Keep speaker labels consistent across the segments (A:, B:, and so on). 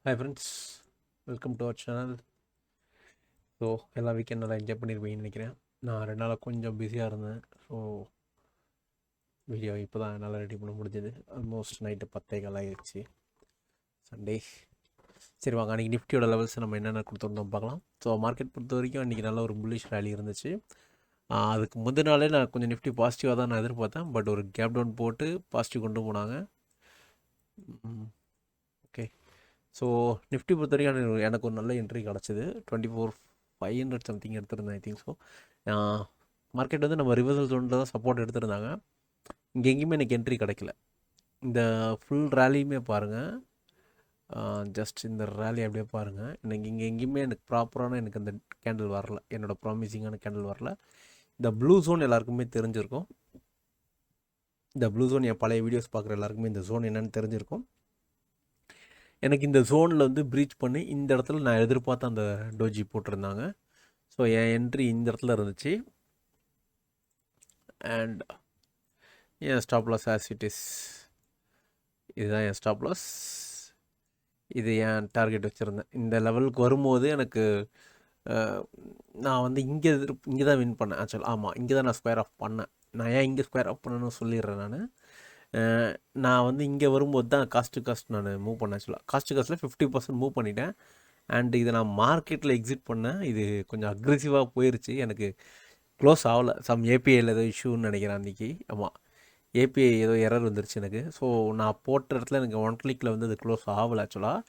A: Hi friends, welcome to our channel. So எல்லா weekend நல்லா enjoy பண்ணியிருப்பீங்கன்னு நினைக்கிறேன். நான் 2 நாளாக கொஞ்சம் பிஸியாக இருந்தேன். ஸோ வீடியோ இப்போ தான் என்னால் ரெடி பண்ண முடிஞ்சது. ஆல்மோஸ்ட் நைட்டு 10:15 ஆகிடுச்சு, சண்டே. சரி வாங்க, அன்றைக்கி நிஃப்டியோட லெவல்ஸ் நம்ம என்னென்ன கொடுத்துருந்தோம் பார்க்கலாம். ஸோ மார்க்கெட் பொறுத்த வரைக்கும் அன்றைக்கி நல்ல ஒரு புல்லிஷ் ரேலி இருந்துச்சு. அதுக்கு முந்தின நாளே நான் கொஞ்சம் நிஃப்டி பாசிட்டிவாக தான் நான் எதிர்பார்த்தேன். பட் ஒரு கேப் டவுன் போட்டு பாசிட்டிவ் கொண்டு போனாங்க. ஓகே, ஸோ நிஃப்டி பொறுத்த வரைக்கும் எனக்கு ஒரு நல்ல என்ட்ரி கிடச்சிது. 24,500 சம்திங் எடுத்திருந்தேன், ஐ திங்க். ஸோ மார்க்கெட் வந்து நம்ம ரிவர்சல் ஜோனில் தான் சப்போர்ட் எடுத்திருந்தாங்க. இங்கே எங்கேயுமே எனக்கு என்ட்ரி கிடைக்கல. இந்த ஃபுல் ரேலியுமே பாருங்கள், ஜஸ்ட் இந்த ரேலி அப்படியே பாருங்கள். எனக்கு இங்கே எங்கேயுமே எனக்கு ப்ராப்பரான எனக்கு அந்த கேண்டில் வரல, என்னோடய ப்ராமிசிங்கான கேண்டில் வரல. இந்த ப்ளூ ஜோன் எல்லாருக்குமே தெரிஞ்சிருக்கும். இந்த ப்ளூ ஜோன் என் பழைய வீடியோஸ் பார்க்குற எல்லாருக்குமே இந்த ஜோன் என்னென்னு தெரிஞ்சிருக்கும். எனக்கு இந்த ஜோனில் வந்து ப்ரீச் பண்ணி இந்த இடத்துல நான் எதிர்பார்த்த அந்த டோஜி போட்டிருந்தாங்க. ஸோ என் என்ட்ரி இந்த இடத்துல இருந்துச்சு. அண்ட் என் stop loss as it is, இதுதான் என் ஸ்டாப் லாஸ். இது என் டார்கெட் வச்சுருந்தேன். இந்த லெவலுக்கு வரும்போது எனக்கு நான் வந்து இங்கே தான் வின் பண்ணேன் ஆக்சுவலாக. ஆமாம், இங்கே தான் நான் ஸ்கொயர் ஆஃப் பண்ணேன். நான் ஏன் இங்கே ஸ்கொயர் ஆஃப் பண்ணணும்னு சொல்லிடுறேன். நான் வந்து இங்கே வரும்போது தான் காஸ்ட் நான் மூவ் பண்ணேன். ஆக்சுவலாக காஸ்ட்டில் 50% மூவ் பண்ணிட்டேன். அண்ட் இதை நான் மார்க்கெட்டில் எக்ஸிட் பண்ணேன். இது கொஞ்சம் அக்ரெசிவாக போயிடுச்சு. எனக்கு க்ளோஸ் ஆகலை. ஏபிஐயில் ஏதோ இஷ்யூன்னு நினைக்கிறேன் அன்றைக்கி. ஆமாம், ஏபிஐ ஏதோ எரர் வந்துருச்சு எனக்கு. ஸோ நான் போட்ட இடத்துல எனக்கு 1 கிளிக்கில் வந்து அது க்ளோஸ் ஆகலை ஆக்சுவலாக.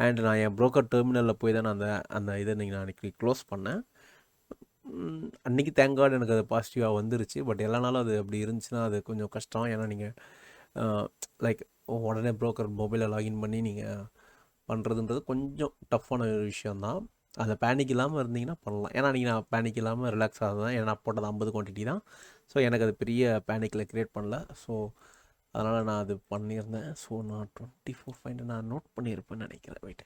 A: அண்ட் நான் என் ப்ரோக்கர் டெர்மினலில் போய் தான் அந்த இதை நான் அன்றைக்கி க்ளோஸ் பண்ணேன். அன்றைக்கி தேங்காட் எனக்கு அது பாசிட்டிவாக வந்துருச்சு. பட் எல்லா நாளும் அது அப்படி இருந்துச்சுன்னா அது கொஞ்சம் கஷ்டம். ஏன்னா நீங்கள் லைக் உடனே ப்ரோக்கர் மொபைலில் லாகின் பண்ணி நீங்கள் பண்ணுறதுன்றது கொஞ்சம் டஃப்பான ஒரு விஷயந்தான். அதை பேனிக் இல்லாமல் இருந்தீங்கன்னா பண்ணலாம். ஏன்னா நான் பேனிக் இல்லாமல் ரிலாக்ஸ் ஆகுது. ஏன்னா நான் போட்டது 50 குவான்டிட்டி தான். ஸோ எனக்கு அது பெரிய பேனிக்கில் க்ரியேட் பண்ணல. ஸோ அதனால் நான் அது பண்ணியிருந்தேன். ஸோ நான் 24,500 நான் நோட் பண்ணியிருப்பேன்னு நினைக்கிறேன். வெயிட்,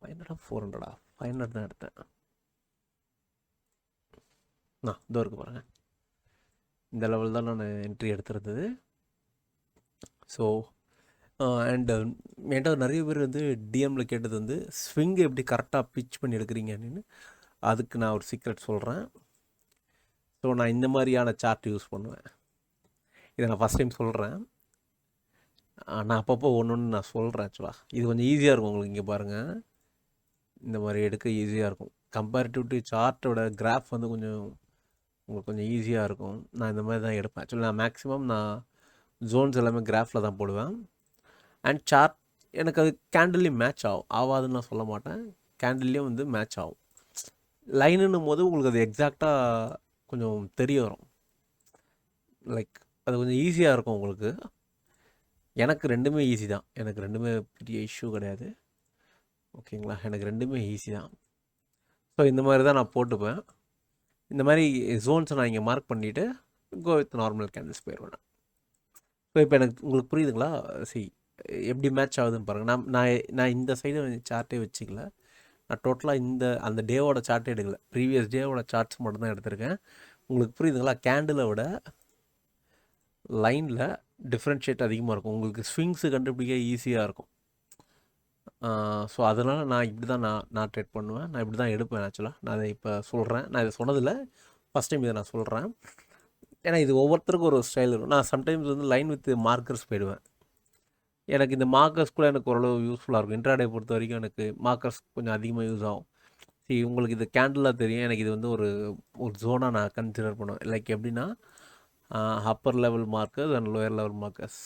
A: 500 400 500 தான் எடுத்தேன். இதோ இருக்கு பாருங்கள், இந்த லெவல் தான் நான் என்ட்ரி எடுத்துருந்தது. ஸோ அண்டு என்கிட்ட நிறைய பேர் வந்து டிஎம்மில் கேட்டது வந்து ஸ்விங்கை எப்படி கரெக்டாக பிச் பண்ணி எடுக்கிறீங்க அப்படின்னு. அதுக்கு நான் ஒரு சீக்ரெட் சொல்கிறேன். ஸோ நான் இந்த மாதிரியான சார்ட் யூஸ் பண்ணுவேன். இதை நான் ஃபஸ்ட் டைம் சொல்கிறேன். நான் அப்பப்போ ஒன்று நான் சொல்கிறேன். ஆக்சுவலாக இது கொஞ்சம் ஈஸியாக இருக்கும் உங்களுக்கு. இங்கே பாருங்கள், இந்த மாதிரி எடுக்க ஈஸியாக இருக்கும். கம்பேரிட்டிவ் டு சார்ட்டோட கிராஃப் வந்து கொஞ்சம் உங்களுக்கு கொஞ்சம் ஈஸியாக இருக்கும். நான் இந்த மாதிரி தான் எடுப்பேன். ஆக்சுவலி நான் மேக்ஸிமம் நான் ஜோன்ஸ் எல்லாமே கிராஃபில் தான் போடுவேன். அண்ட் சார்ட் எனக்கு அது கேண்டில்லையும் மேட்ச் ஆகாதுன்னு நான் சொல்ல மாட்டேன். கேண்டில்லையும் வந்து மேட்ச் ஆகும். லைனுன்னும் போது உங்களுக்கு அது எக்ஸாக்டாக கொஞ்சம் தெரிய வரும். லைக் அது கொஞ்சம் ஈஸியாக இருக்கும் உங்களுக்கு. எனக்கு ரெண்டுமே ஈஸி தான். எனக்கு ரெண்டுமே பெரிய இஷ்யூ கிடையாது. ஓகேங்களா, எனக்கு ரெண்டுமே ஈஸி தான். ஸோ இந்த மாதிரி தான் நான் போட்டுப்பேன். இந்த மாதிரி ஜோன்ஸை நான் இங்கே மார்க் பண்ணிவிட்டு கோ வித் நார்மல் கேண்டில்ஸ் போயிடுவேன். ஸோ இப்போ எனக்கு உங்களுக்கு புரியுதுங்களா? எப்படி மேட்ச் ஆகுதுன்னு பாருங்கள். நான் இந்த சைடு சார்ட்டே வச்சுக்கல. நான் டோட்டலாக அந்த டேவோட சார்ட்டே எடுக்கல. ப்ரீவியஸ் டேவோட சார்ட்ஸ் மட்டும் தான் எடுத்திருக்கேன். உங்களுக்கு புரியுதுங்களா? கேண்டிலை விட லைனில் டிஃப்ரென்ஷியேட் அதிகமாக இருக்கும். உங்களுக்கு ஸ்விங்ஸு கண்டுபிடிக்க ஈஸியாக இருக்கும். ஸோ அதனால் நான் இப்படி தான் நான் ட்ரேட் பண்ணுவேன். நான் இப்படி தான் எடுப்பேன். ஆக்சுவலாக நான் அதை இப்போ சொல்கிறேன். நான் இதை சொன்னதில்லை, ஃபஸ்ட் டைம் இதை நான் சொல்கிறேன். ஏன்னா இது ஒவ்வொருத்தருக்கும் ஒரு ஸ்டைல் இருக்கும். நான் சம்டைம்ஸ் வந்து லைன் வித் மார்க்கர்ஸ் போயிடுவேன். எனக்கு இந்த மார்க்கர்ஸ் கூட எனக்கு ஓரளவு யூஸ்ஃபுல்லாக இருக்கும். இன்ட்ராடே பொறுத்த வரைக்கும் எனக்கு மார்க்கர்ஸ் கொஞ்சம் அதிகமாக யூஸ் ஆகும். உங்களுக்கு இது கேண்டிலாக தெரியும். எனக்கு இது வந்து ஒரு ஜோனாக நான் கன்சிடர் பண்ணுவேன். லைக் எப்படின்னா upper level markers and lower level markers.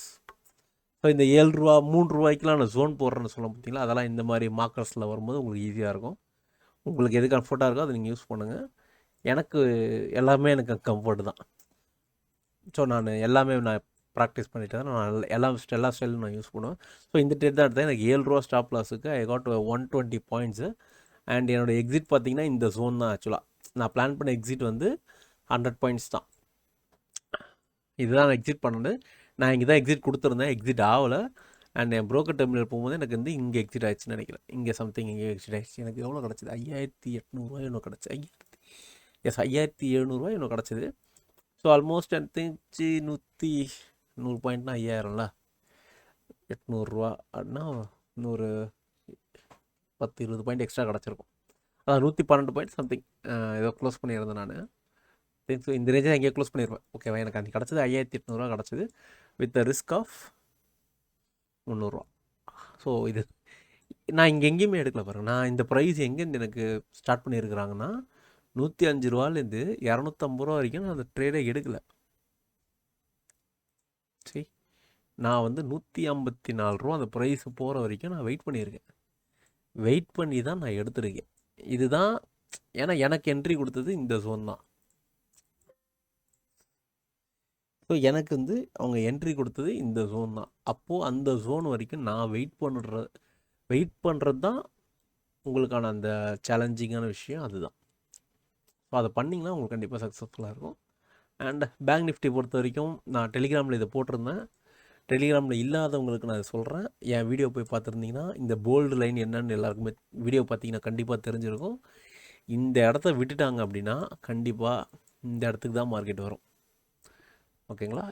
A: So இந்த 7 ரூபா 3 ரூபாய்க்குலாம் நான் ஜோன் போடுறேன்னு சொல்ல பார்த்தீங்களா, அதெல்லாம் இந்த மாதிரி மார்க்கர்ஸில் வரும்போது உங்களுக்கு ஈஸியாக இருக்கும். உங்களுக்கு எது கம்ஃபர்ட்டாக இருக்கோ அதை நீங்கள் யூஸ் பண்ணுங்கள். எனக்கு எல்லாமே எனக்கு கம்ஃபர்ட் தான். ஸோ நான் எல்லாமே நான் ப்ராக்டிஸ் பண்ணிட்டு தான் நான் எல்லா ஸ்டைலும் நான் யூஸ் பண்ணுவேன். ஸோ இந்த ட்ரேட் தான் எடுத்தேன். எனக்கு 7 ரூபா ஸ்டாப் லாஸுக்கு ஐ காட் 120 பாயிண்ட்ஸு. அண்ட் என்னோடய எக்ஸிட் பார்த்திங்கன்னா இந்த ஜோன் தான். ஆக்சுவலாக நான் பிளான் பண்ண எக்ஸிட் வந்து 100 பாயிண்ட்ஸ் தான். இதுதான் நான் எக்ஸிட் பண்ணது. நான் இங்கே தான் எக்ஸிட் கொடுத்துருந்தேன், எக்ஸிட் ஆகலை. அண்ட் என் ப்ரோக்கர் டெர்மினல் போகும்போது எனக்கு வந்து இங்கே எக்ஸிட் ஆகிடுச்சுன்னு நினைக்கிறேன். இங்கே சம்திங் இங்கே எக்ஸிட் ஆகிடுச்சு. எனக்கு எவ்வளோ கிடச்சிது? 5,800 இன்னும் கிடச்சி 5,700 இன்னும் கிடச்சிது. ஸோ ஆல்மோஸ்ட் எனக்கு தெரிஞ்சு 100 பாயிண்ட்னா 5,000ல 800 அப்படின்னா இன்னொரு 10-20 பாயிண்ட் எக்ஸ்ட்ரா கிடச்சிருக்கும். அதான் 112 பாயிண்ட் சம்திங் ஏதோ க்ளோஸ் பண்ணியிருந்தேன் நான். ஸோ இந்த ரேஞ்சில் எங்கேயோ க்ளோஸ் பண்ணியிருப்பேன். ஓகேவா, எனக்கு அன்றைக்கி கிடச்சது 5800 கிடச்சிது வித் ரிஸ்க் ஆஃப் 300. ஸோ இது நான் இங்கே எங்கேயுமே எடுக்கல பாருங்கள். நான் இந்த ப்ரைஸ் எங்கேருந்து எனக்கு ஸ்டார்ட் பண்ணியிருக்கிறாங்கன்னா 105 250 வரைக்கும் நான் அந்த ட்ரேடை எடுக்கலை. சரி, நான் 154 அந்த ப்ரைஸ் போகிற வரைக்கும் நான் வெயிட் பண்ணியிருக்கேன். வெயிட் பண்ணி தான் நான் எடுத்திருக்கேன். இதுதான், ஏன்னா எனக்கு என்ட்ரி கொடுத்தது இந்த ஜோன் தான். ஸோ எனக்கு அவங்க என்ட்ரி கொடுத்தது இந்த ஜோன் தான். அப்போது அந்த ஜோன் வரைக்கும் நான் வெயிட் பண்ணுறது தான் உங்களுக்கான அந்த சேலஞ்சிங்கான விஷயம். அதுதான். ஸோ அதை பண்ணிங்கன்னா உங்களுக்கு கண்டிப்பாக சக்ஸஸ்ஃபுல்லாக இருக்கும். அண்ட் பேங்க் நிஃப்டி பொறுத்த வரைக்கும் நான் டெலிகிராமில் இதை போட்டிருந்தேன். டெலிகிராமில் இல்லாதவங்களுக்கு நான் சொல்கிறேன். என் வீடியோ போய் பார்த்துருந்தீங்கன்னா இந்த போல்டு லைன் என்னன்னு எல்லாருக்குமே வீடியோ பார்த்தீங்கன்னா கண்டிப்பாக தெரிஞ்சிருக்கும். இந்த இடத்த விட்டுட்டாங்க அப்படின்னா கண்டிப்பாக இந்த இடத்துக்கு தான் மார்க்கெட் வரும். ஓகேங்களா,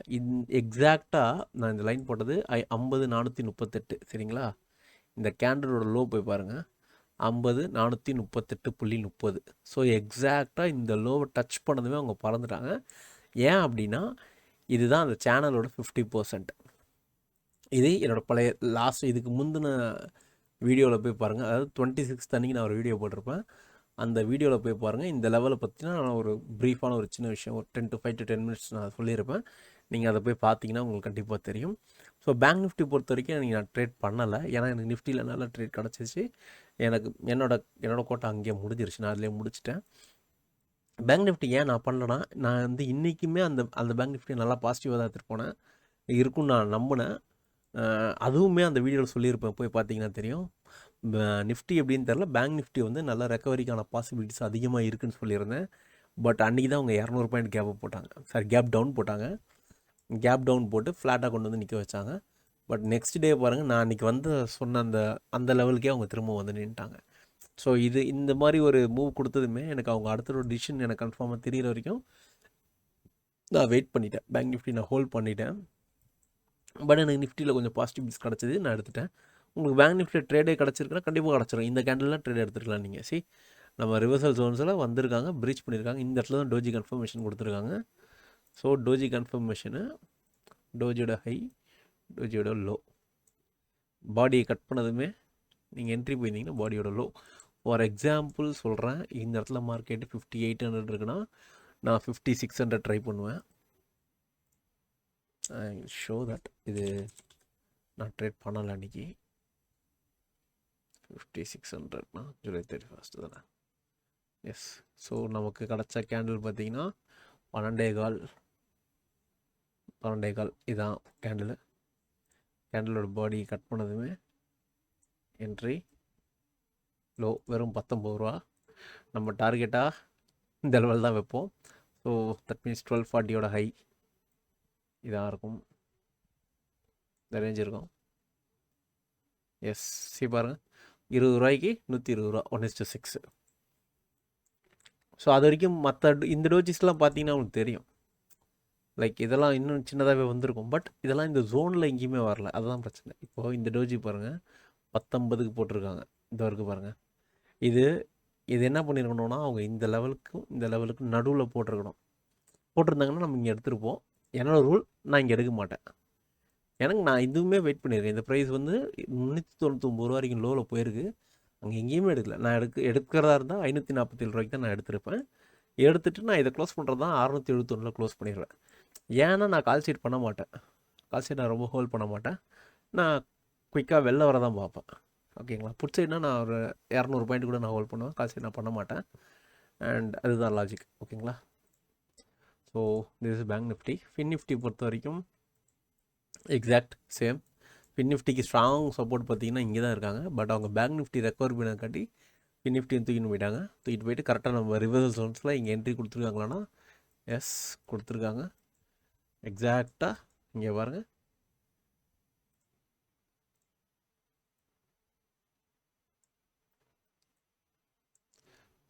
A: எக்ஸாக்டாக நான் இந்த லைன் போட்டது 50,438. சரிங்களா, இந்த கேண்டலோட லோ போய் பாருங்கள், 50,438.30. ஸோ எக்ஸாக்டாக இந்த லோவை டச் பண்ணதுமே அவங்க பறந்துட்டாங்க. ஏன் அப்படின்னா இதுதான் அந்த சேனலோட 50%. இது என்னோடய பழைய இதுக்கு முந்தின வீடியோவில் போய் பாருங்கள். அதாவது 26 அன்றைக்கி நான் ஒரு வீடியோ போட்டிருப்பேன். அந்த வீடியோவில் போய் பாருங்கள். இந்த லெவலை பற்றினா நான் ஒரு ப்ரீஃபான ஒரு சின்ன விஷயம் ஒரு 5 to 10 minutes நான் சொல்லியிருப்பேன். நீங்கள் அதை போய் பார்த்தீங்கன்னா உங்களுக்கு கண்டிப்பாக தெரியும். ஸோ பேங்க் நிஃப்டி பொறுத்த வரைக்கும் நான் ட்ரேட் பண்ணலை. ஏன்னா எனக்கு நிஃப்டியில் நல்லா ட்ரேட் கிடச்சிச்சு. எனக்கு என்னோடய கோட்டை அங்கேயே முடிஞ்சிருச்சு. நான் அதிலே முடிச்சிட்டேன். பேங்க் நிஃப்டி ஏன் நான் பண்ணலன்னா, நான் இன்றைக்குமே அந்த பேங்க் நிஃப்டி நல்லா பாசிட்டிவாக தான் எடுத்துகிட்டு போனேன். இருக்குன்னு நான் நம்பினேன். அதுவுமே அந்த வீடியோவில் சொல்லியிருப்பேன், போய் பார்த்தீங்கன்னா தெரியும். நிஃப்டி எப்படின்னு தெரில, பேங்க் நிஃப்டி நல்லா ரெக்கவரிக்கான பாசிபிலிட்டிஸ் அதிகமாக இருக்குதுன்னு சொல்லியிருந்தேன். பட் அன்றைக்கி தான் அவங்க 200 பாயிண்ட் கேப் டவுன் போட்டாங்க. கேப் டவுன் போட்டு ஃப்ளாட்டாக கொண்டு நிற்க வச்சாங்க. பட் நெக்ஸ்ட் டே பாருங்கள், நான் அன்றைக்கி சொன்ன அந்த லெவலுக்கே அவங்க திரும்ப நின்றுட்டாங்க. ஸோ இந்த மாதிரி ஒரு மூவ் கொடுத்ததுமே எனக்கு அவங்க அடுத்த ஒரு டிசிஷன் எனக்கு கன்ஃபார்மாக தெரிகிற வரைக்கும் நான் வெயிட் பண்ணிட்டேன். பேங்க் நிஃப்டி நான் ஹோல்ட் பண்ணிட்டேன். பட் எனக்கு நிஃப்டியில் கொஞ்சம் பாசிட்டிவ்ஸ் கிடச்சிது, நான் எடுத்துட்டேன். உங்களுக்கு பேங்க் நிஃப்டி ட்ரேடே கிடச்சிருக்குன்னா கண்டிப்பாக கிடச்சிரும். இந்த கேண்டலில் ட்ரேட் எடுத்துக்கலாம் நீங்கள். நம்ம ரிவர்சல் ஜோன்ஸில் வந்திருக்காங்க, ப்ரீச் பண்ணியிருக்காங்க. இந்த இடத்துல தான் டோஜி கன்ஃபர்மேஷன் கொடுத்துருக்காங்க. ஸோ டோஜி கன்ஃபர்மேஷனு, டோஜியோட ஹை, டோஜியோட லோ, பாடியை கட் பண்ணதுமே நீங்கள் என்ட்ரி போயிருந்தீங்கன்னா பாடியோட லோ. ஃபார் எக்ஸாம்பிள் சொல்கிறேன், இந்த இடத்துல மார்க்கெட்டு 5800 இருக்குன்னா நான் 5600 ட்ரை பண்ணுவேன். ஷோ தட் இது நான் ட்ரேட் பண்ணலை அன்றைக்கி. 5600னா ஜூலை 31 தானே. எஸ். ஸோ நமக்கு கிடச்ச கேண்டில் பார்த்திங்கன்னா 12.15 இதுதான் கேண்டிலோட பாடி கட் பண்ணதுமே என்ட்ரி லோ வெறும் 19 ரூபா. நம்ம டார்கெட்டாக இந்த லெவல் தான் வைப்போம். ஸோ தட் மீன்ஸ் 1240யோட ஹை இதாக இருக்கும், இந்த ரேஞ்ச் இருக்கும். எஸ், பாருங்கள், 20 ரூபாய்க்கு 120 ரூபா, 1:6. ஸோ அது வரைக்கும் இந்த டோஜிஸ்லாம் பார்த்தீங்கன்னா உங்களுக்கு தெரியும், லைக் இதெல்லாம் இன்னும் சின்னதாகவே வந்திருக்கும். பட் இதெல்லாம் இந்த ஜோனில் எங்கேயுமே வரல, அதுதான் பிரச்சனை. இப்போது இந்த டோஜி பாருங்கள் 19க்கு போட்டிருக்காங்க, இந்த வரைக்கும் பாருங்கள். இது என்ன பண்ணியிருக்கணும்னா அவங்க இந்த லெவலுக்கு நடுவில் போட்டிருந்தாங்கன்னா நம்ம இங்கே எடுத்துருப்போம். என்னோடய ரூல், நான் இங்கே எடுக்க மாட்டேன். நான் இதுவுமே வெயிட் பண்ணியிருக்கேன். இந்த ப்ரைஸ் 399 ரூபா வரைக்கும் லோவில் போயிருக்கு, அங்கே எங்கேயுமே எடுக்கல. நான் எடுக்கிறதா இருந்தால் 547 ரூபாய்க்கு தான் நான் எடுத்திருப்பேன். எடுத்துகிட்டு நான் இதை க்ளோஸ் பண்ணுறது தான் 671 க்ளோஸ் பண்ணிடுவேன். ஏன்னா நான் கால் ஷீட் பண்ண மாட்டேன். கால் ஷீட் நான் ரொம்ப ஹோல்ட் பண்ண மாட்டேன். நான் குயிக்காக வெளில வர தான் பார்ப்பேன். ஓகேங்களா, புட் சைட்னா நான் ஒரு 200 பாயிண்ட் கூட நான் ஹோல்ட் பண்ணுவேன். கால் ஷீட் நான் பண்ண மாட்டேன். அண்ட் அதுதான் லாஜிக். ஓகேங்களா. So this is bank Nifty. Fin Nifty பொறுத்த வரைக்கும் எக்ஸாக்ட் சேம். ஃபின் நிஃப்டிக்கு ஸ்ட்ராங் சப்போர்ட் பார்த்தீங்கன்னா இங்கே தான் இருக்காங்க. பட் அவங்க பேங்க் நிஃப்டி ரெக்கவர் பண்ணக்காட்டி ஃபின் நிஃப்டியும் தூக்கிட்டு போயிட்டு கரெக்டாக நம்ம ரிவர்சல் ஜோன்ஸில் இங்கே என்ட்ரி கொடுத்துருக்காங்களான்னா எஸ் கொடுத்துருக்காங்க. எக்ஸாக்டாக இங்கே பாருங்கள்,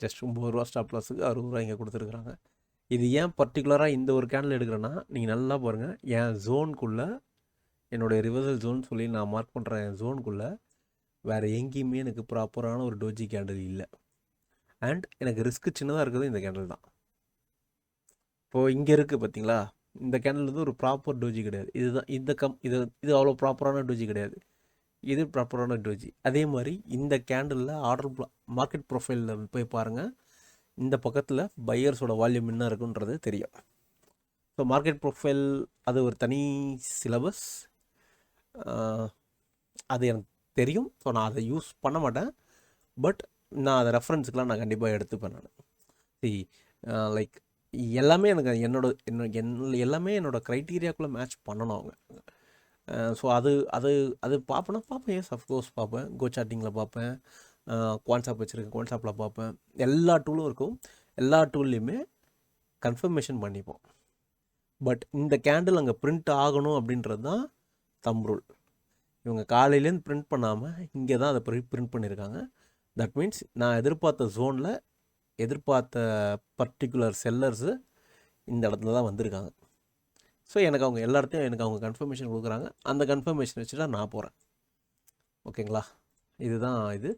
A: ஜஸ்ட் 9 ரூபா ஸ்டாப் லாஸுக்கு 60 ரூபா இங்கே கொடுத்துருக்குறாங்க. இது ஏன் பர்டிகுலராக இந்த ஒரு கேண்டில் எடுக்கிறேன்னா, நீங்கள் நல்லா பாருங்கள், என் ஜோனுக்குள்ளே என்னுடைய ரிவர்சல் ஜோன் சொல்லி நான் மார்க் பண்ணுற என் ஜோனுக்குள்ளே வேறு எங்கேயுமே எனக்கு ப்ராப்பரான ஒரு டோஜி கேண்டில் இல்லை. அண்ட் எனக்கு ரிஸ்க்கு சின்னதாக இருக்குது இந்த கேண்டில் தான். இப்போது இங்கே இருக்குது பார்த்தீங்களா, இந்த கேண்டில் வந்து ஒரு ப்ராப்பர் டோஜி கிடையாது. இதுதான் இது அவ்வளோ ப்ராப்பரான டோஜி கிடையாது. இது ப்ராப்பரான டோஜி. அதே மாதிரி இந்த கேண்டிலில் மார்க்கெட் ப்ரொஃபைலில் போய் பாருங்கள், இந்த பக்கத்தில் பையர்ஸோட வால்யூம் என்ன இருக்குன்றது தெரியும். ஸோ மார்க்கெட் ப்ரொஃபைல் அது ஒரு தனி சிலபஸ், அது எனக்கு தெரியும். ஸோ நான் அதை யூஸ் பண்ண மாட்டேன். பட் நான் அதை ரெஃபரன்ஸுக்கெலாம் நான் கண்டிப்பாக எடுத்துப்பேன். நான் லைக் எல்லாமே எனக்கு எல்லாமே என்னோடய க்ரைட்டீரியாக்குள்ளே மேட்ச் பண்ணணும் அவங்க. ஸோ அது அது அது பார்ப்பேன். எஸ் அஃப்கோர்ஸ் பார்ப்பேன். கோ சாட்டிங்கில் பார்ப்பேன், குவான்சாப் வச்சுருக்கேன், குவான்சாப்பில் பார்ப்பேன். எல்லா டூலும் இருக்கும். எல்லா டூல்லையுமே கன்ஃபர்மேஷன் பண்ணிப்போம். பட் இந்த கேண்டில் அங்கே பிரிண்ட் ஆகணும் அப்படின்றது தான் தம் ரூல். இவங்க காலையிலேருந்து பிரிண்ட் பண்ணாமல் இங்கே தான் அதை பிரிண்ட் பண்ணியிருக்காங்க. தட் மீன்ஸ் நான் எதிர்பார்த்த ஜோனில் எதிர்பார்த்த பர்டிகுலர் செல்லர்ஸு இந்த இடத்துல தான் வந்திருக்காங்க. ஸோ எனக்கு அவங்க எல்லா இடத்தையும் எனக்கு அவங்க கன்ஃபர்மேஷன் கொடுக்குறாங்க. அந்த கன்ஃபர்மேஷன் வச்சு தான் நான் போகிறேன். ஓகேங்களா, இதுதான் இது.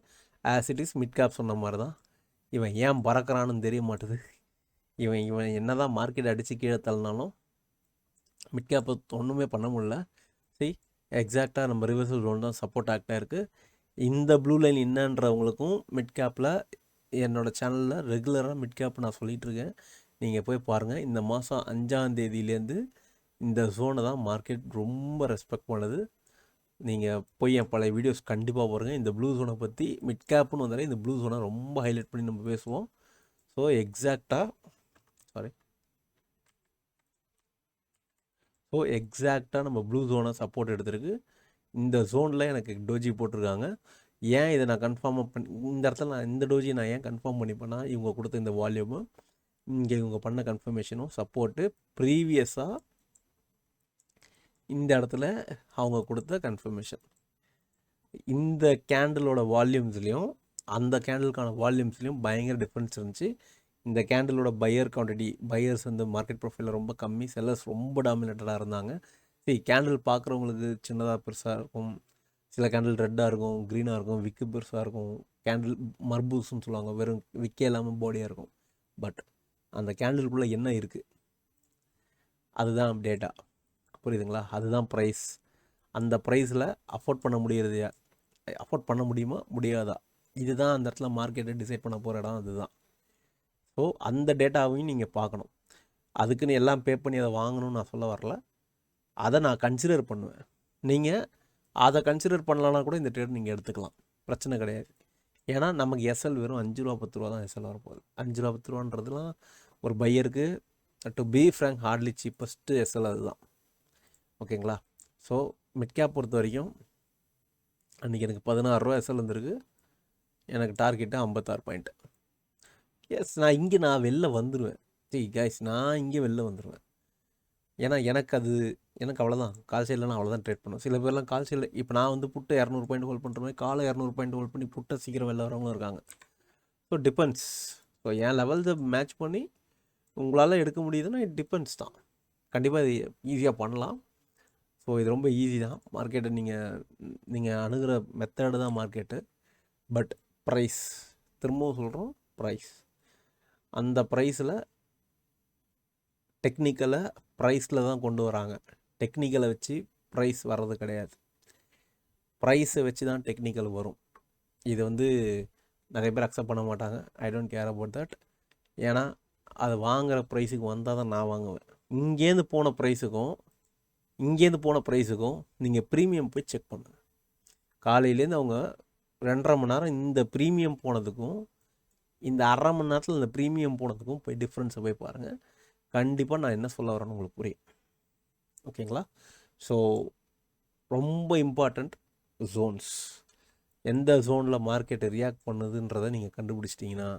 A: As it is mid cap சொன்ன மாதிரி தான். இவன் ஏன் பறக்கிறான்னு தெரிய மாட்டுது. இவன் என்ன தான் மார்க்கெட் அடித்து கீழே தள்ளினாலும் மிட் கேப்பை ஒன்றுமே பண்ண முடியல. சரி, எக்ஸாக்டாக நம்ம ரிவர்சல் ஜோன் தான் சப்போர்ட் ஆக்டாக இருக்குது. இந்த ப்ளூ லைன் என்னன்றவங்களுக்கும் மிட் கேப்பில் என்னோடய சேனலில் ரெகுலராக மிட் கேப் நான் சொல்லிகிட்ருக்கேன். நீங்கள் போய் பாருங்கள். இந்த மாதம் 5ஆம் தேதியிலேருந்து இந்த ஜோனை தான் மார்க்கெட் ரொம்ப ரெஸ்பெக்ட் பண்ணுது. நீங்கள் போய் என் பழைய வீடியோஸ் கண்டிப்பாக பாருங்கள். இந்த ப்ளூ ஜோனை பற்றி மிட் கேப்புன்னு வந்தாலே இந்த ப்ளூ ஜோனை ரொம்ப ஹைலைட் பண்ணி நம்ம பேசுவோம். ஸோ எக்ஸாக்டாக நம்ம ப்ளூ ஜோனை சப்போர்ட் எடுத்திருக்கு. இந்த ஜோனில் எனக்கு டோஜி போட்டிருக்காங்க. ஏன் இதை நான் கன்ஃபார்மாக இந்த இடத்துல நான் இந்த டோஜி நான் ஏன் கன்ஃபார்ம் பண்ணிப்பேன்னா, இவங்க கொடுத்த இந்த வால்யூமும் இங்கே இவங்க பண்ண கன்ஃபர்மேஷனும் சப்போர்ட்டு ப்ரீவியஸாக இந்த இடத்துல அவங்க கொடுத்த கன்ஃபர்மேஷன். இந்த கேண்டிலோட வால்யூம்ஸ்லேயும் அந்த கேண்டிலுக்கான வால்யூம்ஸ்லேயும் பயங்கர டிஃப்ரென்ஸ் இருந்துச்சு. இந்த கேண்டிலோட பையர்ஸ் வந்து மார்க்கெட் ப்ரொஃபைலில் ரொம்ப கம்மி, செல்லர்ஸ் ரொம்ப டாமினேட்டடாக இருந்தாங்க. சரி, கேண்டில் பார்க்குறவங்களுக்கு சின்னதாக பெருசாக இருக்கும், சில கேண்டில் ரெட்டாக இருக்கும், க்ரீனாக இருக்கும், விக்கு பெருசாக இருக்கும், கேண்டில் மர்பூஸ்ன்னு சொல்லுவாங்க, வெறும் விக்கே இல்லாமல் பாடியாக இருக்கும். பட் அந்த கேண்டிலுக்குள்ளே என்ன இருக்குது அதுதான் டேட்டா. புரியுதுங்களா? அதுதான் ப்ரைஸ். அந்த ப்ரைஸில் அஃபோர்ட் பண்ண முடியுமா முடியாதா, இதுதான் அந்த இடத்துல மார்க்கெட்டை டிசைட் பண்ண போகிற இடம். அதுதான். ஸோ அந்த டேட்டாவையும் நீங்கள் பார்க்கணும். அதுக்குன்னு எல்லாம் பே பண்ணி அதை வாங்கணும்னு நான் சொல்ல வரல. அதை நான் கன்சிடர் பண்ணுவேன். நீங்கள் அதை கன்சிடர் பண்ணலன்னா கூட இந்த ட்ரேட் நீங்கள் எடுத்துக்கலாம், பிரச்சனை கிடையாது. ஏன்னா நமக்கு எஸ்எல் வெறும் 5 ரூபா 10 ரூபா தான் எஸ்எல் வரப்போகுது. 5 ரூபா 10 ரூபான்றதுலாம் ஒரு பையருக்கு to be frank hardly cheapest SL அதுதான். ஓகேங்களா? ஸோ மிட் கேப் பொறுத்த வரைக்கும் அன்றைக்கி எனக்கு 16 ரூபா எஸ்எல் வந்துருக்கு. எனக்கு டார்கெட்டு 56 பாயிண்ட். எஸ், நான் வெளில வந்துடுவேன். சரி கைஸ், நான் இங்கே வெளில வந்துடுவேன். ஏன்னா எனக்கு அவ்வளோதான். கால் சைடில் நான் அவ்வளோதான் ட்ரேட் பண்ணுவேன். சில பேர்லாம் கால் சைடில் இப்போ நான் வந்து புட்டை 200 பாயிண்ட் ஹோல்ட் பண்ணுற மாதிரி காலை 200 பாயிண்ட் ஹோல்ட் பண்ணி புட்டை சீக்கிரம் வெளில வரவங்களும் இருக்காங்க. So depends. ஸோ என் லெவல்ஸை மேட்ச் பண்ணி உங்களால் எடுக்க முடியுதுன்னா இட் டிபெண்ட்ஸ் தான். கண்டிப்பாக இது ஈஸியாக பண்ணலாம். ஸோ இது ரொம்ப ஈஸி தான். மார்க்கெட்டை நீங்கள் அணுகிற மெத்தடு தான் மார்க்கெட்டு. பட் ப்ரைஸ், திரும்பவும் சொல்கிறோம், ப்ரைஸ். அந்த ப்ரைஸில் டெக்னிக்கலை ப்ரைஸில் தான் கொண்டு வராங்க. டெக்னிக்கலை வச்சு ப்ரைஸ் வர்றது கிடையாது. ப்ரைஸை வச்சு தான் டெக்னிக்கல் வரும். இது வந்து நிறைய பேர் அக்செப்ட் பண்ண மாட்டாங்க. I don't care about that. ஏன்னா அது வாங்குகிற ப்ரைஸுக்கு வந்தால் தான் நான் வாங்குவேன். இங்கேருந்து போன ப்ரைஸுக்கும் நீங்கள் ப்ரீமியம் போய் செக் பண்ணுங்கள். காலையிலேருந்து அவங்க 2.5 மணி நேரம் இந்த ப்ரீமியம் போனதுக்கும் இந்த 1/2 மணி நேரத்தில் இந்த ப்ரீமியம் போனதுக்கும் போய் டிஃப்ரென்ஸை போய் பாருங்கள். கண்டிப்பாக நான் என்ன சொல்ல வரேன்னு உங்களுக்கு புரியும். ஓகேங்களா? ஸோ ரொம்ப இம்பார்ட்டண்ட் ஜோன்ஸ். எந்த ஜோனில் மார்க்கெட்டை ரியாக்ட் பண்ணுதுன்றதை நீங்கள் கண்டுபிடிச்சிட்டிங்கன்னா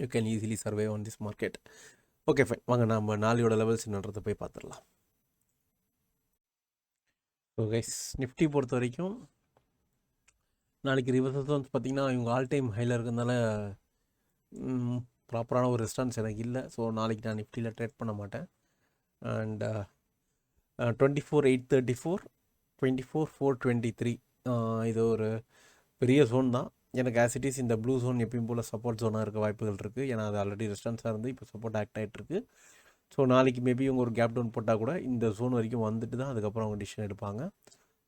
A: you can easily survive on this market. Okay fine, வாங்க நம்ம நாளையோட லெவல்ஸ் என்னன்றதை போய் பார்த்துடலாம். ஸோ கைஸ், நிஃப்டி பொறுத்த வரைக்கும் நாளைக்கு ரிவர்சல்ஸ் வந்து பார்த்திங்கன்னா இவங்க ஆல் டைம் ஹையில் இருக்கிறதுனால ப்ராப்பரான ஒரு ரெஸ்பான்ஸ் எனக்கு இல்லை. ஸோ நாளைக்கு நான் நிஃப்டியில் ட்ரேட் பண்ண மாட்டேன். அண்ட் 24,834, 24,423 இது ஒரு பெரிய ஜோன் தான். எனக்கு ஆஸ் இட் இஸ் இந்த ப்ளூ ஜோன் எப்பயும் போல் சப்போர்ட் ஜோனாக இருக்க வாய்ப்புகள் இருக்குது. ஏன்னா அது ஆல்ரெடி ரெஸ்டான்ஸாக இருந்து இப்போ சப்போர்ட் ஆக்ட் ஆகிட்டுருக்கு. ஸோ நாளைக்கு மேபி இவங்க ஒரு கேப் டவுன் போட்டால் கூட இந்த ஜோன் வரைக்கும் வந்துட்டு தான் அதுக்கப்புறம் அவங்க டிசிஷன் எடுப்பாங்க.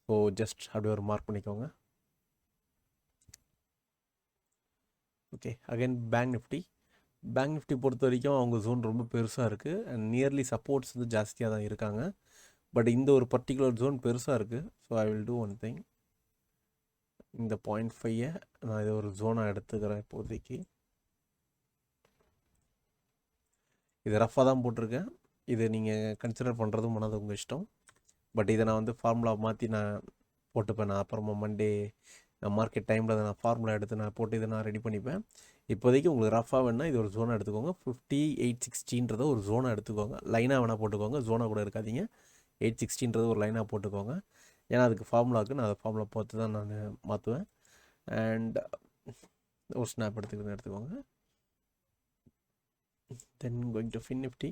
A: ஸோ ஜஸ்ட் அப்படியே ஒரு மார்க் பண்ணிக்கோங்க. ஓகே, அகைன் பேங்க் நிஃப்டி பொறுத்த வரைக்கும் அவங்க ஜோன் ரொம்ப பெருசாக இருக்குது அண்ட் நியர்லி சப்போர்ட்ஸ் வந்து ஜாஸ்தியாக தான் இருக்காங்க. பட் இந்த ஒரு பர்டிகுலர் ஜோன் பெருசாக இருக்குது. So I will do one thing. இந்த 0.5 நான் இதை ஒரு ஜோனாக எடுத்துக்கிறேன் இப்போதைக்கு. இது ரஃபாக தான் போட்டிருக்கேன். இதை நீங்கள் கன்சிடர் பண்ணுறதும் பண்ணது உங்கள் இஷ்டம். பட் இதை நான் வந்து ஃபார்முலா மாற்றி நான் போட்டுப்பேன். நான் அப்புறமா மண்டே மார்க்கெட் டைமில் நான் ஃபார்முலா எடுத்து நான் போட்டு இதை நான் ரெடி பண்ணிப்பேன். இப்போதைக்கு உங்களுக்கு ரஃபாக வேணால் இது ஒரு ஜோனாக எடுத்துக்கோங்க. 5860 ஒரு ஜோனாக எடுத்துக்கோங்க. லைனாக வேணால் போட்டுக்கோங்க, ஜோனாக கூட இருக்காதீங்க. 860 ஒரு லைனாக போட்டுக்கோங்க. ஏன்னா அதுக்கு ஃபார்முலாவுக்கு நான் அதை ஃபார்முலா பார்த்து தான் நான் மாற்றுவேன். அண்ட் ஒரு ஸ்னாப் எடுத்துக்கோங்க. Then going to Fin Nifty.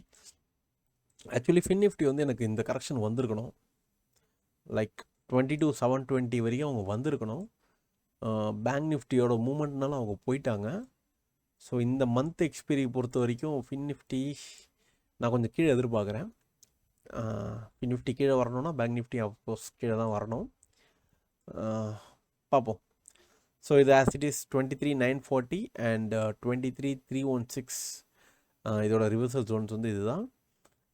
A: Actually Fin Nifty வந்து எனக்கு இந்த கரெக்ஷன் வந்திருக்கணும். லைக் 22,720 வரைக்கும் அவங்க வந்திருக்கணும். பேங்க் நிஃப்டியோட மூமெண்ட்னால அவங்க போயிட்டாங்க. ஸோ இந்த மந்த் எக்ஸ்பீரி பொறுத்த வரைக்கும் ஃபின் நிஃப்டி நான் கொஞ்சம் கீழே எதிர்பார்க்குறேன். ஃபின் நிஃப்டி கீழே வரணும்னா பேங்க் நிஃப்டி அஃப்கோர்ஸ் கீழே தான் வரணும். பார்ப்போம். ஸோ இது ஆஸ் இட் இஸ் 23,940 அண்ட் 23,316 இதோட ரிவர்சல் ஜோன்ஸ் வந்து இதுதான்.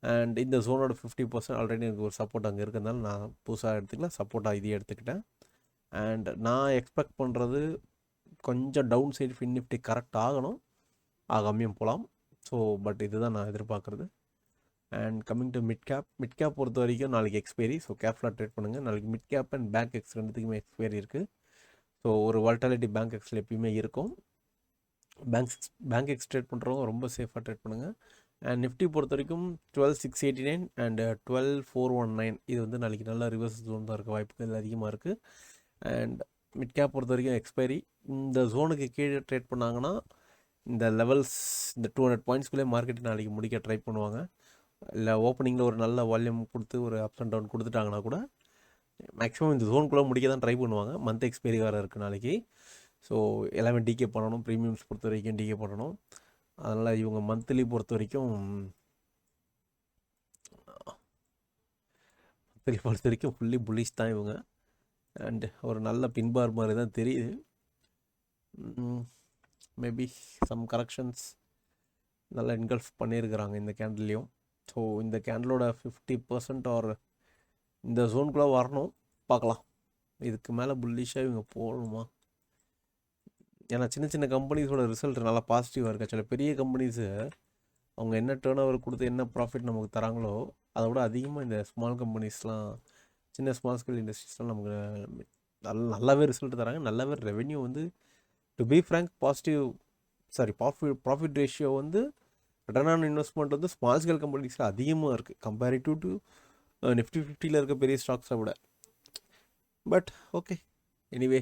A: அண்ட் இந்த ஜோனோட 50% ஆல்ரெடி எனக்கு ஒரு சப்போர்ட் அங்கே இருக்கிறதுனால நான் புதுசாக எடுத்துக்கல, சப்போர்ட்டாக இதையே எடுத்துக்கிட்டேன். அண்ட் நான் எக்ஸ்பெக்ட் பண்ணுறது கொஞ்சம் down side Fin Nifty correct ஆகணும், ஆகாமையும் போகலாம். ஸோ பட் இதுதான் நான் எதிர்பார்க்குறது. And coming to mid cap பொறுத்த வரைக்கும் நாளைக்கு எக்ஸ்பைரி. ஸோ கேர்ஃபுல்லாக ட்ரேட் பண்ணுங்கள். நாளைக்கு mid cap and Bankex ரெண்டுத்துக்குமே எக்ஸ்பைரி இருக்குது. ஸோ ஒரு வால்டாலிட்டி பேங்க் எக்ஸில் எப்பயுமே இருக்கும். பேங்க் எக்ஸ் ட்ரேட் பண்ணுறவங்க ரொம்ப சேஃபாக ட்ரேட் பண்ணுங்கள். அண்ட் நிஃப்டி பொறுத்த வரைக்கும் 12,689 அண்ட் 12,419 இது வந்து நாளைக்கு நல்லா ரிவர்ஸ் ஜோன் தான் இருக்க வாய்ப்புகள் அதிகமாக இருக்குது. அண்ட் மிட் கேப் பொறுத்த வரைக்கும் எக்ஸ்பைரி. இந்த ஜோனுக்கு கீழே ட்ரேட் பண்ணாங்கன்னா இந்த லெவல்ஸ் இந்த 200 பாயிண்ட்ஸ்குள்ளே மார்க்கெட் நாளைக்கு முடிக்க ட்ரை பண்ணுவாங்க. இல்லை ஓப்பனிங்கில் ஒரு நல்ல வால்யூம் கொடுத்து ஒரு அப்ஸ் அண்ட் டவுன் கொடுத்துட்டாங்கன்னா கூட மேக்ஸிமம் இந்த ஜோனுக்குள்ளே முடிக்க தான் ட்ரை பண்ணுவாங்க. மந்த் எக்ஸ்பைரி வேறு இருக்குது நாளைக்கு. ஸோ எல்லாமே டிகே பண்ணணும். ப்ரீமியம்ஸ் பொறுத்த வரைக்கும் டிகே பண்ணணும். அதனால் இவங்க மந்த்லி பொறுத்த வரைக்கும் ஃபுல்லி புல்லிஷ் தான் இவங்க. அண்டு ஒரு நல்ல பின்பார் மாதிரி தான் தெரியுது. மேபி சம் கரெக்ஷன்ஸ் நல்லா என்கல்ஃப் பண்ணியிருக்கிறாங்க இந்த கேண்டில்லையும். ஸோ இந்த கேண்டிலோட 50% ஆர் இந்த ஜோனுக்குள்ளே வரணும், பார்க்கலாம். இதுக்கு மேலே புல்லிஷாக இவங்க போகணுமா? ஏன்னா சின்ன சின்ன கம்பெனிஸோட ரிசல்ட் நல்லா பாசிட்டிவாக இருக்குது. சில பெரிய கம்பெனிஸு அவங்க என்ன டேர்ன் ஓவர் கொடுத்து என்ன ப்ராஃபிட் நமக்கு தராங்களோ அதை விட அதிகமாக இந்த ஸ்மால் கம்பெனிஸ்லாம், சின்ன ஸ்மால் ஸ்கேல் இண்டஸ்ட்ரீஸ்லாம் நமக்கு நல்லாவே ரிசல்ட் தராங்க. நல்லாவே ரெவென்யூ வந்து to be frank profit ratio வந்து ரிட்டர்ன் ஆன் இன்வெஸ்ட்மெண்ட் வந்து ஸ்மால் ஸ்கேல் கம்பெனிஸில் அதிகமாக இருக்குது கம்பேரிட்டிவ் டு நிஃப்டி 50 இருக்க பெரிய ஸ்டாக்ஸை விட. பட் ஓகே, எனிவே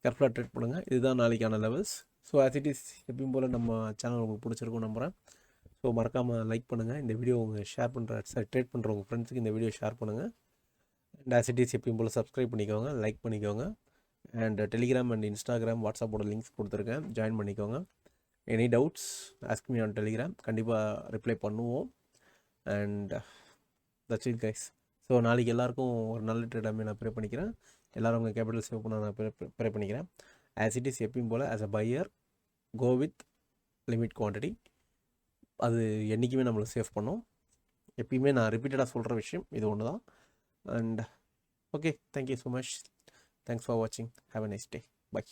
A: கேர்ஃபுல்லாக ட்ரேட் பண்ணுங்கள். இதுதான் நாளைக்கான levels. So as it is எப்பயும் போல் நம்ம சேனல் உங்களுக்கு பிடிச்சிருக்கும் நம்புகிறேன். ஸோ மறக்காமல் லைக் பண்ணுங்கள். இந்த வீடியோ உங்கள் ட்ரேட் பண்ணுற உங்கள் ஃப்ரெண்ட்ஸுக்கு இந்த வீடியோ ஷேர் பண்ணுங்கள். அண்ட் ஆஸ் இட் இஸ் எப்பயும் போல் சப்ஸ்கிரைப் பண்ணிக்கோங்க, லைக் பண்ணிக்கோங்க. அண்ட் டெலிகிராம் அண்ட் இன்ஸ்டாகிராம் வாட்ஸ்அப்போட லிங்க்ஸ் கொடுத்துருக்கேன், ஜாயின் பண்ணிக்கோங்க. Any doubts ask me on Telegram, கண்டிப்பாக ரிப்ளை பண்ணுவோம். And that's it guys. So நாளைக்கு எல்லாருக்கும் ஒரு நல்ல ட்ரேடாமே நான் ப்ரே பண்ணிக்கிறேன். எல்லோரும் உங்கள் கேபிட்டல் சேவ் பண்ண நான் ப்ரே பண்ணிக்கிறேன். ஆஸ் இட் இஸ் எப்பயும் போல் as a buyer go with limit quantity. அது என்றைக்குமே நம்மளை சேவ் பண்ணும். எப்பயுமே நான் ரிப்பீட்டடாக சொல்கிற விஷயம் இது ஒன்று தான். And okay, thank you so much. Thanks for வாட்சிங். Have a nice day. By.